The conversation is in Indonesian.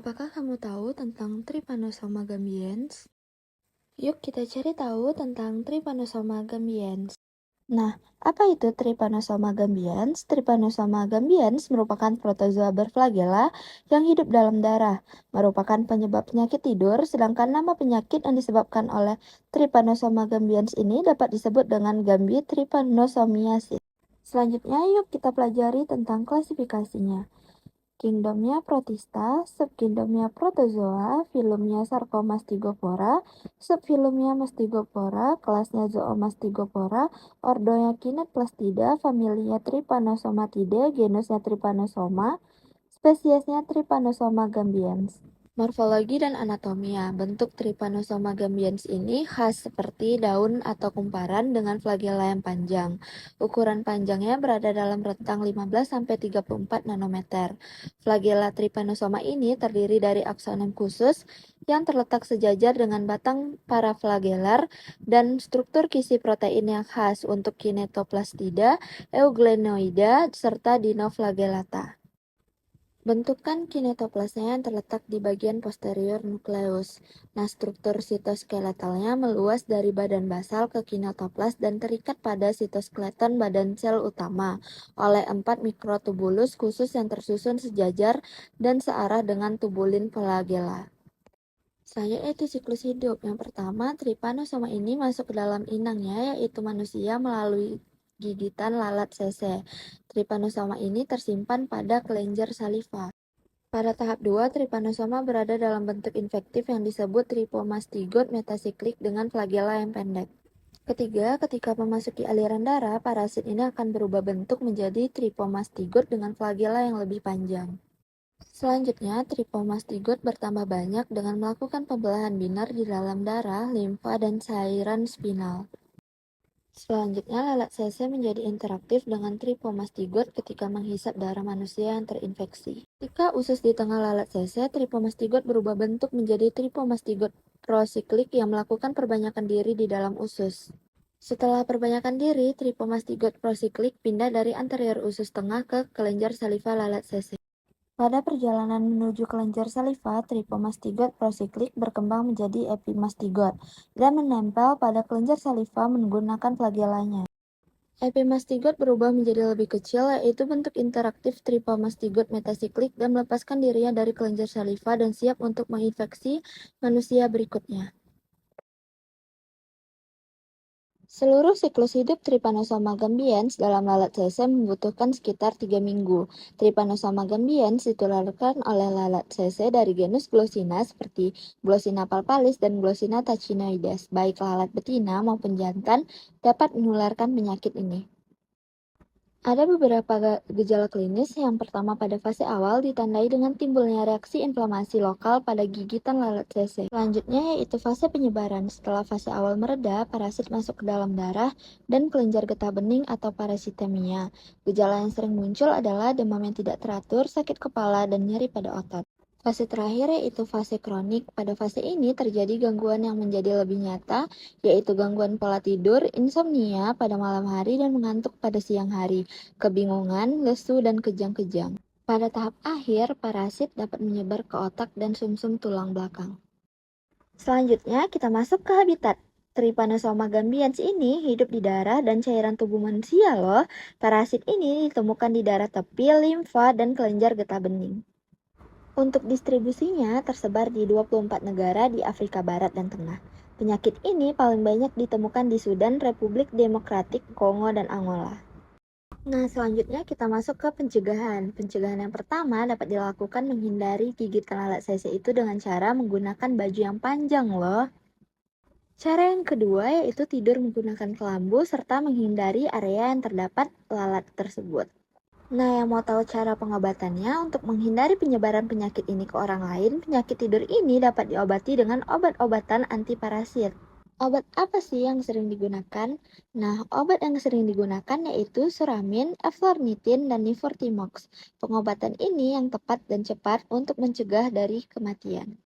Apakah kamu tahu tentang Trypanosoma gambiens? Yuk kita cari tahu tentang Trypanosoma gambiens. Nah, apa itu Trypanosoma gambiens? Trypanosoma gambiens merupakan protozoa berflagela yang hidup dalam darah, merupakan penyebab penyakit tidur, sedangkan nama penyakit yang disebabkan oleh Trypanosoma gambiens ini dapat disebut dengan Gambier trypanosomiasis. Selanjutnya, yuk kita pelajari tentang klasifikasinya. Kingdomnya Protista, subkingdomnya Protozoa, filumnya Sarcomastigophora, subfilumnya Mastigophora, kelasnya Zoomastigophora, ordonya Kinetplastida, familinya Trypanosomatidae, genusnya Trypanosoma, spesiesnya Trypanosoma gambiens. Morfologi dan anatomia. Bentuk Trypanosoma gambiens ini khas seperti daun atau kumparan dengan flagela yang panjang. Ukuran panjangnya berada dalam rentang 15-34 nanometer. Flagela Trypanosoma ini terdiri dari aksonem khusus yang terletak sejajar dengan batang paraflagelar dan struktur kisi protein yang khas untuk Kinetoplastida, Euglenoida, serta Dinoflagellata. Bentukan kinetoplasnya yang terletak di bagian posterior nukleus. Nah, struktur sitoskeletalnya meluas dari badan basal ke kinetoplas dan terikat pada sitoskeleton badan sel utama oleh 4 mikrotubulus khusus yang tersusun sejajar dan searah dengan tubulin flagella. Selanjutnya itu siklus hidup. Yang pertama, Trypanosoma ini masuk ke dalam inangnya, yaitu manusia melalui gigitan lalat sese. Trypanosoma ini tersimpan pada kelenjar saliva. Pada tahap 2, Trypanosoma berada dalam bentuk infektif yang disebut Trypomastigot metasiklik dengan flagela yang pendek. Ketiga, ketika memasuki aliran darah, parasit ini akan berubah bentuk menjadi Trypomastigot dengan flagela yang lebih panjang. Selanjutnya, Trypomastigot bertambah banyak dengan melakukan pembelahan binar di dalam darah, limfa, dan cairan spinal. Selanjutnya, lalat sese menjadi interaktif dengan Trypomastigot ketika menghisap darah manusia yang terinfeksi. Ketika usus di tengah lalat sese, Trypomastigot berubah bentuk menjadi Trypomastigot prosiklik yang melakukan perbanyakan diri di dalam usus. Setelah perbanyakan diri, Trypomastigot prosiklik pindah dari anterior usus tengah ke kelenjar saliva lalat sese. Pada perjalanan menuju kelenjar saliva, Trypomastigot prosiklik berkembang menjadi epimastigot dan menempel pada kelenjar saliva menggunakan flagelanya. Epimastigot berubah menjadi lebih kecil, yaitu bentuk interaktif Trypomastigot metasiklik dan melepaskan dirinya dari kelenjar saliva dan siap untuk menginfeksi manusia berikutnya. Seluruh siklus hidup Trypanosoma gambiens dalam lalat sese membutuhkan sekitar 3 minggu. Trypanosoma gambiens ditularkan oleh lalat sese dari genus Glossina seperti Glossina palpalis dan Glossina tachinoides. Baik lalat betina maupun jantan dapat menularkan penyakit ini. Ada beberapa gejala klinis. Yang pertama, pada fase awal ditandai dengan timbulnya reaksi inflamasi lokal pada gigitan lalat sese. Selanjutnya yaitu fase penyebaran. Setelah fase awal mereda, parasit masuk ke dalam darah dan kelenjar getah bening atau parasitemia. Gejala yang sering muncul adalah demam yang tidak teratur, sakit kepala, dan nyeri pada otot. Fase terakhir yaitu fase kronik. Pada fase ini terjadi gangguan yang menjadi lebih nyata, yaitu gangguan pola tidur, insomnia pada malam hari dan mengantuk pada siang hari, kebingungan, lesu, dan kejang-kejang. Pada tahap akhir, parasit dapat menyebar ke otak dan sumsum tulang belakang. Selanjutnya, kita masuk ke habitat. Trypanosoma gambiens ini hidup di darah dan cairan tubuh manusia loh. Parasit ini ditemukan di darah tepi, limfa, dan kelenjar getah bening. Untuk distribusinya tersebar di 24 negara di Afrika Barat dan Tengah. Penyakit ini paling banyak ditemukan di Sudan, Republik Demokratik Kongo, dan Angola. Nah, selanjutnya kita masuk ke pencegahan. Pencegahan yang pertama dapat dilakukan menghindari gigitan lalat sese itu dengan cara menggunakan baju yang panjang loh. Cara yang kedua yaitu tidur menggunakan kelambu serta menghindari area yang terdapat lalat tersebut. Nah, yang mau tahu cara pengobatannya untuk menghindari penyebaran penyakit ini ke orang lain, penyakit tidur ini dapat diobati dengan obat-obatan antiparasit. Obat apa sih yang sering digunakan? Nah, obat yang sering digunakan yaitu Suramin, Eflornithine, dan Nifortimox. Pengobatan ini yang tepat dan cepat untuk mencegah dari kematian.